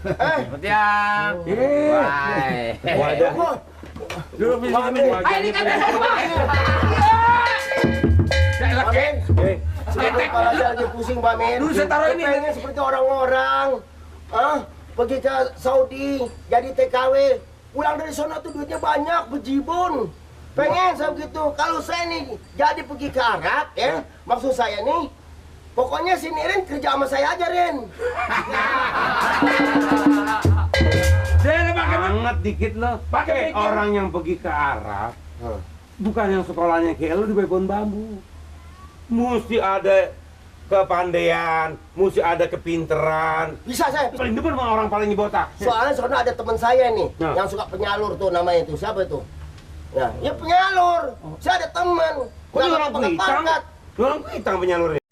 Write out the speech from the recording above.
Selamat siang. Bye. Wadah. Duduk di sini. Ini kan Amin. Kepala saya lagi pusing, Pak Min. Dulu saya taruh ini. Pengen seperti orang-orang. Pergi ke Saudi, jadi TKW. Pulang dari sana tuh duitnya banyak, bejibun. Pengen saya begitu. Kalau saya nih jadi pergi ke Arab, ya, maksud saya nih, pokoknya si Rin kerja sama saya aja, Rin. Dia pakai Banget dikit lo. Pakai pikir. Orang yang pergi ke Arab, bukan yang sekolahnya kayak lu di Babon Bambu. Mesti ada kepandaian, mesti ada kepinteran. Bisa saya. Paling depan sama orang paling botak. Soalnya sana ada teman saya nih, Nah. yang suka penyalur tuh namanya itu. Siapa itu? Ya penyalur. Saya ada teman. Kok dia orang kuitang? Orang kuitang penyalurnya.